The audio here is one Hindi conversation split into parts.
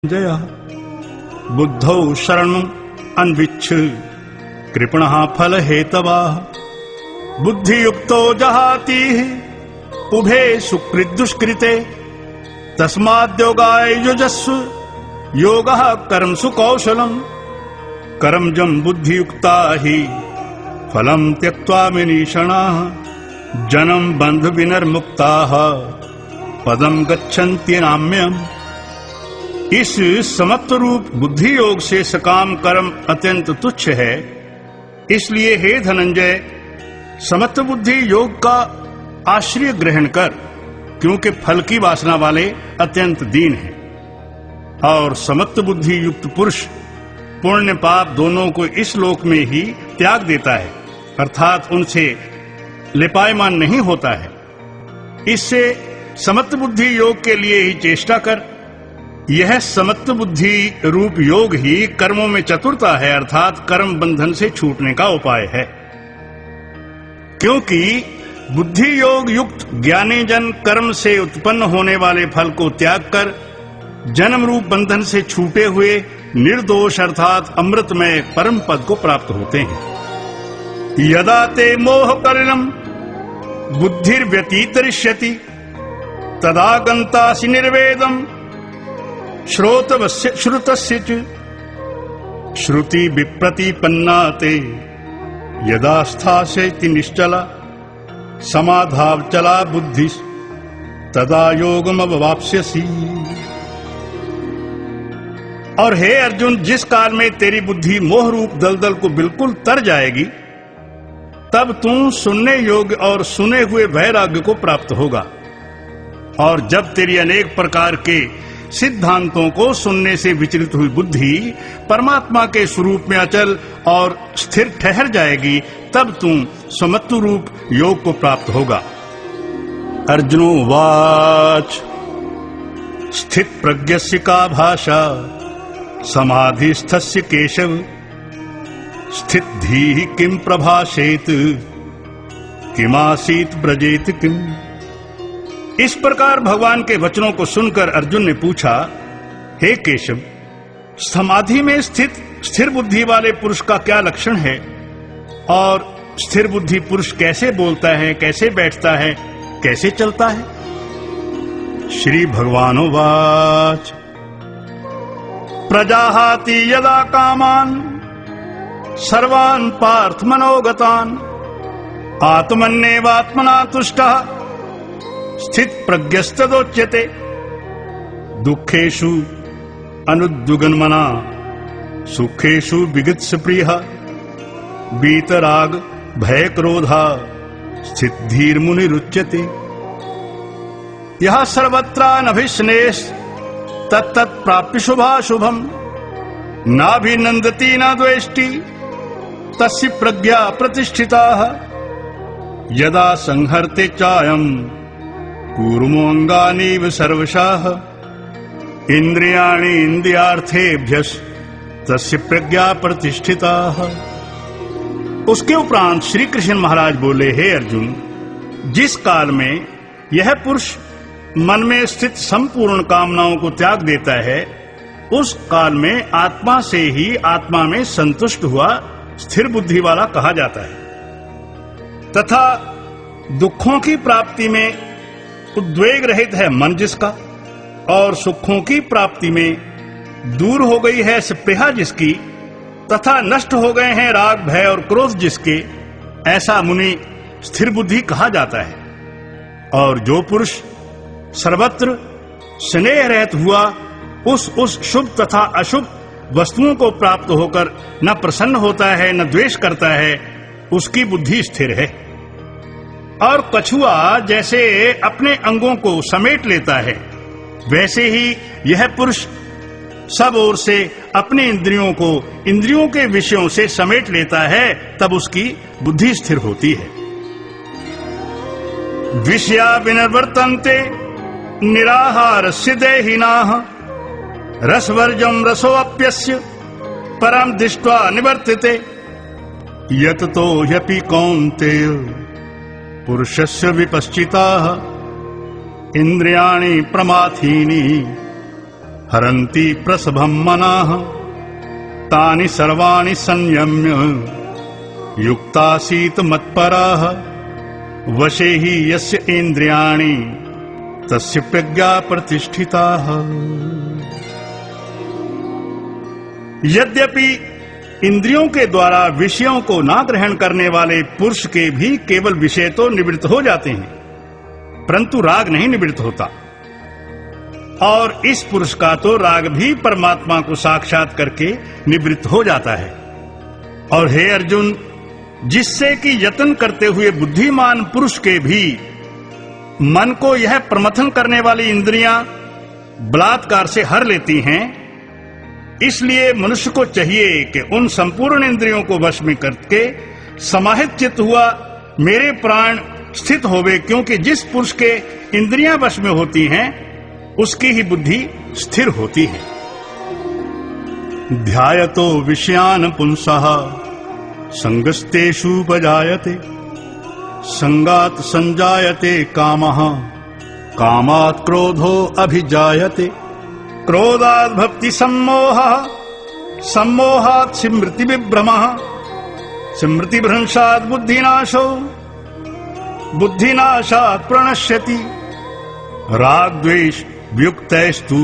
जय बुद्धौ शरणं अन्विच्छ कृपणः फल हेतवः बुद्धियुक्तो जहाति उभे सुकृत दुष्कृते तस्माद्योगाय युजस्व योगः कर्मसु कौशलम् कर्मजं बुद्धियुक्ता हि फलं त्यक्त्वा विनीषणाः जन्म बंध विनिर्मुक्ताः पदम गच्छन्ति नाम्यम्। इस समत्व रूप बुद्धि योग से सकाम कर्म अत्यंत तुच्छ है। इसलिए हे धनंजय, समत्व बुद्धि योग का आश्रय ग्रहण कर, क्योंकि फल की वासना वाले अत्यंत दीन हैं। और समत्व बुद्धि युक्त पुरुष पुण्य पाप दोनों को इस लोक में ही त्याग देता है, अर्थात उनसे लिपायमान नहीं होता है। इससे समत्व बुद्धि योग के लिए ही चेष्टा कर। यह समत्व बुद्धि रूप योग ही कर्मों में चतुरता है, अर्थात कर्म बंधन से छूटने का उपाय है। क्योंकि बुद्धि योग युक्त ज्ञानी जन कर्म से उत्पन्न होने वाले फल को त्याग कर जन्म रूप बंधन से छूटे हुए निर्दोष अर्थात अमृतमय परम पद को प्राप्त होते हैं। यदा ते मोह कलिलं बुद्धिर्व्यतीतरिष्यति तदा गन्तासि निर्वेदम् श्रोतवस्य श्रुतस्य च श्रुति विप्रतिपन्ना ते यदा स्थास्यति निश्चला समाधावचला बुद्धि तदा योगमवाप्स्यसि। और हे अर्जुन, जिस काल में तेरी बुद्धि मोह रूप दलदल को बिल्कुल तर जाएगी, तब तू सुनने योग्य और सुने हुए वैराग्य को प्राप्त होगा। और जब तेरी अनेक प्रकार के सिद्धांतों को सुनने से विचलित हुई बुद्धि परमात्मा के स्वरूप में अचल और स्थिर ठहर जाएगी, तब तू समत्व रूप योग को प्राप्त होगा। अर्जुनो वाच स्थित प्रज्ञस्य का भाषा समाधिस्थस्य केशव स्थित धीः किम प्रभाषेत किमासीत ब्रजेत किम। इस प्रकार भगवान के वचनों को सुनकर अर्जुन ने पूछा, हे केशव, समाधि में स्थित स्थिर बुद्धि वाले पुरुष का क्या लक्षण है? और स्थिर बुद्धि पुरुष कैसे बोलता है, कैसे बैठता है, कैसे चलता है? श्री भगवानुवाच प्रजाहाति यदा कामान सर्वान् पार्थ मनोगतान् आत्मन्येवात्मना तुष्टः स्थित प्रज्ञस्तदोच्यते दुखेषु अनुद्विग्नमना सुखेषु विगतप्रियः वीतराग भय क्रोधा स्थित धीर मुनिरुच्यते। यह सर्वत्रानभिस्नेष तत्तत् प्राप्य शुभाशुभम् नाभिनन्दति न द्वेष्टि तस्य प्रज्ञा प्रतिष्ठिताः यदा संहर्ते चायम् कूर्मोऽङ्गानीव सर्वशः इन्द्रियाणि इन्द्रियार्थेभ्यस् तस्य प्रज्ञा प्रतिष्ठिताः। उसके उपरांत श्री कृष्ण महाराज बोले, हे अर्जुन, जिस काल में यह पुरुष मन में स्थित संपूर्ण कामनाओं को त्याग देता है, उस काल में आत्मा से ही आत्मा में संतुष्ट हुआ स्थिर बुद्धि वाला कहा जाता है। तथा दुखों की प्राप्ति में उद्वेग रहित है मन जिसका, और सुखों की प्राप्ति में दूर हो गई है स्पृहा जिसकी, तथा नष्ट हो गए हैं राग भय और क्रोध जिसके, ऐसा मुनि स्थिर बुद्धि कहा जाता है। और जो पुरुष सर्वत्र स्नेह रहित हुआ उस शुभ तथा अशुभ वस्तुओं को प्राप्त होकर न प्रसन्न होता है न द्वेष करता है, उसकी बुद्धि स्थिर है। और कछुआ जैसे अपने अंगों को समेट लेता है, वैसे ही यह पुरुष सब ओर से अपनी इंद्रियों को इंद्रियों के विषयों से समेट लेता है, तब उसकी बुद्धि स्थिर होती है। विषया विनिवर्तन्ते निराहारस्य देहिनाः रसवर्जं रसोऽप्यस्य परं दृष्ट्वा निवर्तते यततो ह्यपि कौन्तेय पुरुषस्य विपश्चिताः इंद्रियाणि प्रमाथीनि हरन्ति प्रसभं मनाः तानि सर्वाणि संयम्य युक्तासीत मत्पराः वशे हि यस्य इन्द्रियाणि तस्य प्रज्ञा प्रतिष्ठिताः। यद्यपि इंद्रियों के द्वारा विषयों को ना ग्रहण करने वाले पुरुष के भी केवल विषय तो निवृत्त हो जाते हैं, परंतु राग नहीं निवृत्त होता। और इस पुरुष का तो राग भी परमात्मा को साक्षात करके निवृत्त हो जाता है। और हे अर्जुन, जिससे कि यत्न करते हुए बुद्धिमान पुरुष के भी मन को यह प्रमथन करने वाली इंद्रियां बलात्कार से हर लेती हैं, इसलिए मनुष्य को चाहिए कि उन संपूर्ण इंद्रियों को वश में करके समाहित चित्त हुआ मेरे प्राण स्थित होवे, क्योंकि जिस पुरुष के इंद्रियां वश में होती हैं उसकी ही बुद्धि स्थिर होती है। ध्यायतो विषयान पुंसः संगस्तेषुपजायते संगात् संजायते कामः कामात् क्रोधो अभिजायते क्रोधात् भक्ति सम्मोहः सम्मोहात् स्मृति विभ्रमः स्मृति भ्रंशात् बुद्धिनाशो बुद्धिनाशात् प्रणश्यति राग द्वेष व्युक्तैस्तु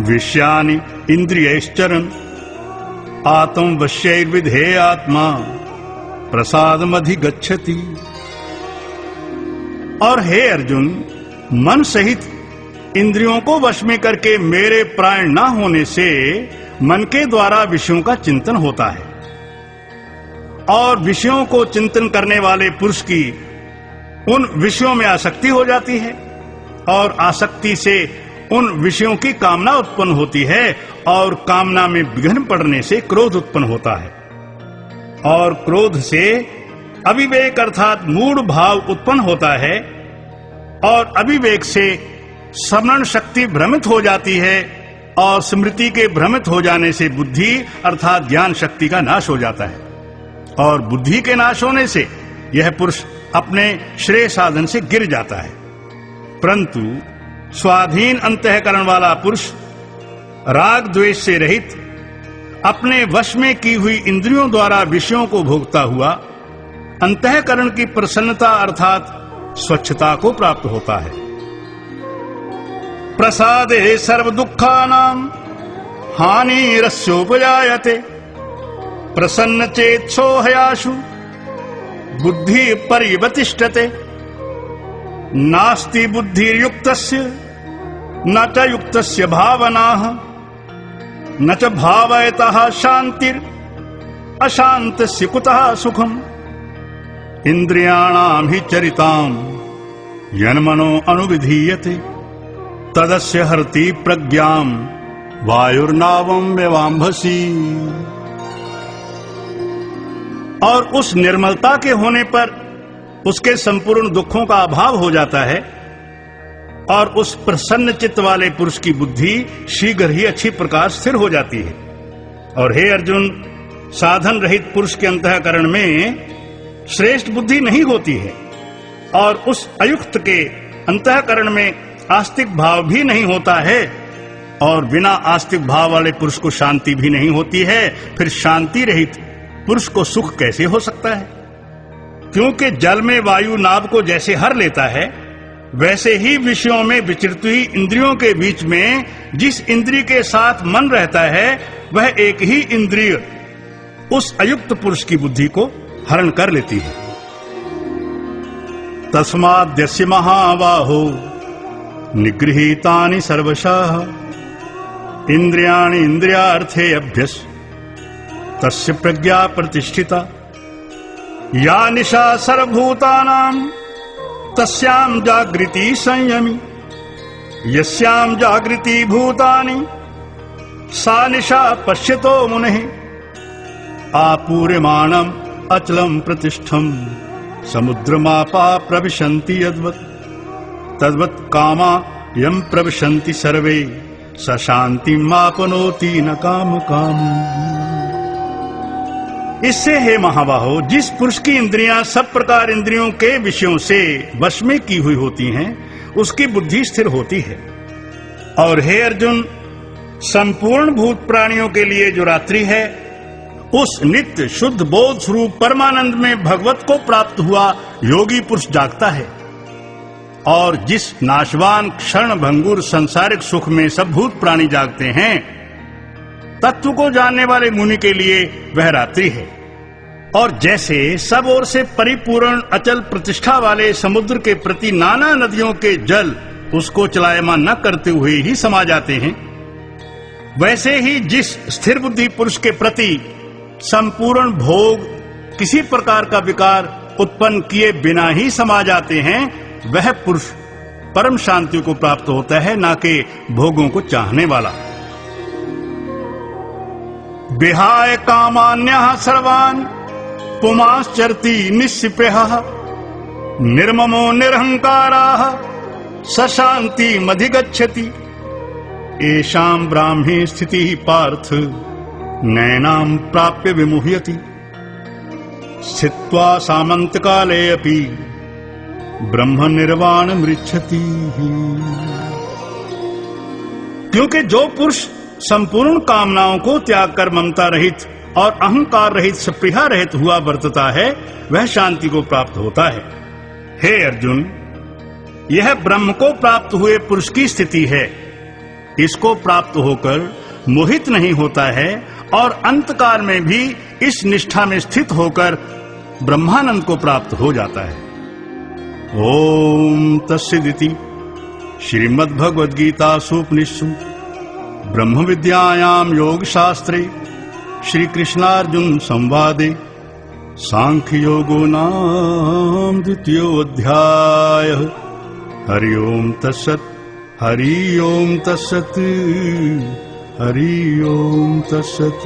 विषयानि इंद्रियैश्चरन् आत्मवश्यैर्विधेयात्मा प्रसादमधिगच्छति। और हे अर्जुन, मन सहित इंद्रियों को वश में करके मेरे प्राण न होने से मन के द्वारा विषयों का चिंतन होता है, और विषयों को चिंतन करने वाले पुरुष की उन विषयों में आसक्ति हो जाती है, और आसक्ति से उन विषयों की कामना उत्पन्न होती है, और कामना में विघ्न पड़ने से क्रोध उत्पन्न होता है, और क्रोध से अविवेक अर्थात मूढ़ भाव उत्पन्न होता है, और अविवेक से स्मरण शक्ति भ्रमित हो जाती है, और स्मृति के भ्रमित हो जाने से बुद्धि अर्थात ज्ञान शक्ति का नाश हो जाता है, और बुद्धि के नाश होने से यह पुरुष अपने श्रेय साधन से गिर जाता है। परंतु स्वाधीन अंतःकरण वाला पुरुष राग द्वेष से रहित अपने वश में की हुई इंद्रियों द्वारा विषयों को भोगता हुआ अंतःकरण की प्रसन्नता अर्थात स्वच्छता को प्राप्त होता है। प्रसादे सर्व दुखानां हानिरस्योपजायते प्रसन्न चेत्सो हयाशु बुद्धि परिवतिष्ठते नास्ति बुद्धिर्युक्तस्य न च युक्तस्य भावनाः न च भावयतः शांतिर् अशांतस्य कुतः सुखम् इंद्रियाणां हि चरितां यन्मनो अनुविधीयते तदस्य हरति प्रज्ञां वायुर्नावं व्यवाम्भसि। और उस निर्मलता के होने पर उसके संपूर्ण दुखों का अभाव हो जाता है, और उस प्रसन्न चित्त वाले पुरुष की बुद्धि शीघ्र ही अच्छी प्रकार स्थिर हो जाती है। और हे अर्जुन, साधन रहित पुरुष के अंतःकरण में श्रेष्ठ बुद्धि नहीं होती है, और उस अयुक्त के अंतःकरण में आस्तिक भाव भी नहीं होता है, और बिना आस्तिक भाव वाले पुरुष को शांति भी नहीं होती है। फिर शांति रहित पुरुष को सुख कैसे हो सकता है? क्योंकि जल में वायु नाव को जैसे हर लेता है, वैसे ही विषयों में विचरती हुई इंद्रियों के बीच में जिस इंद्रिय के साथ मन रहता है, वह एक ही इंद्रिय उस अयुक्त पुरुष की बुद्धि को हरण कर लेती है। तस्माद्यस्य महाबाहो निगृहीतानि सर्वशः इंद्रियाणि इंद्रियार्थेभ्यः तस्य प्रज्ञा प्रतिष्ठिता या निशा सर्वभूतानां तस्यां जागृति संयमी यस्यां जागृति भूतानि सा निशा पश्यतो मुनेः आपूर्यमाणम् अचलं प्रतिष्ठं समुद्रमापा प्रविशन्ति यद्वत् तद्वत् कामा यं प्रविशन्ति सर्वे स शान्तिमाप्नोति न काम काम। इससे हे महाबाहो, जिस पुरुष की इंद्रियां सब प्रकार इंद्रियों के विषयों से वश में की हुई होती हैं, उसकी बुद्धि स्थिर होती है। और हे अर्जुन, संपूर्ण भूत प्राणियों के लिए जो रात्रि है, उस नित्य शुद्ध बोध स्वरूप परमानंद में भगवत को प्राप्त हुआ योगी पुरुष जागता है। और जिस नाशवान क्षण भंगुर संसारिक सुख में सब भूत प्राणी जागते हैं, तत्व को जानने वाले मुनि के लिए वह रात्रि है। और जैसे सब ओर से परिपूर्ण अचल प्रतिष्ठा वाले समुद्र के प्रति नाना नदियों के जल उसको चलायमान न करते हुए ही समा जाते हैं, वैसे ही जिस स्थिर बुद्धि पुरुष के प्रति संपूर्ण भोग किसी प्रकार का विकार उत्पन्न किए बिना ही समा जाते हैं, वह पुरुष परम शांति को प्राप्त होता है, ना कि भोगों को चाहने वाला। विहाय कामान्यः सर्वान् पुमाश्चरति निस्पृहः निर्ममो निरहंकाराः सशान्तिमधिगच्छति येषां ब्राह्मी स्थितिः पार्थ नैनां प्राप्य विमुह्यति स्थित्वा सामन्तकाले अपि ब्रह्म निर्वाण मृच्छति। क्योंकि जो पुरुष संपूर्ण कामनाओं को त्याग कर ममता रहित और अहंकार रहित स्पृहा रहित हुआ वर्तता है, वह शांति को प्राप्त होता है। हे अर्जुन, यह ब्रह्म को प्राप्त हुए पुरुष की स्थिति है। इसको प्राप्त होकर मोहित नहीं होता है और अंतकाल में भी इस निष्ठा में स्थित होकर ब्रह्मानंद को प्राप्त हो जाता है। ओम तस्सदिति श्रीमद्भगवद्गीतासूपनिषत्सु ब्रह्म विद्यायां योग शास्त्रे श्री कृष्णार्जुन संवादे सांख्य योगो नाम द्वितीयोऽध्यायः। हरि ओम तत्सत्, हरि ओम तत्सत्, हरि ओम तत्सत्।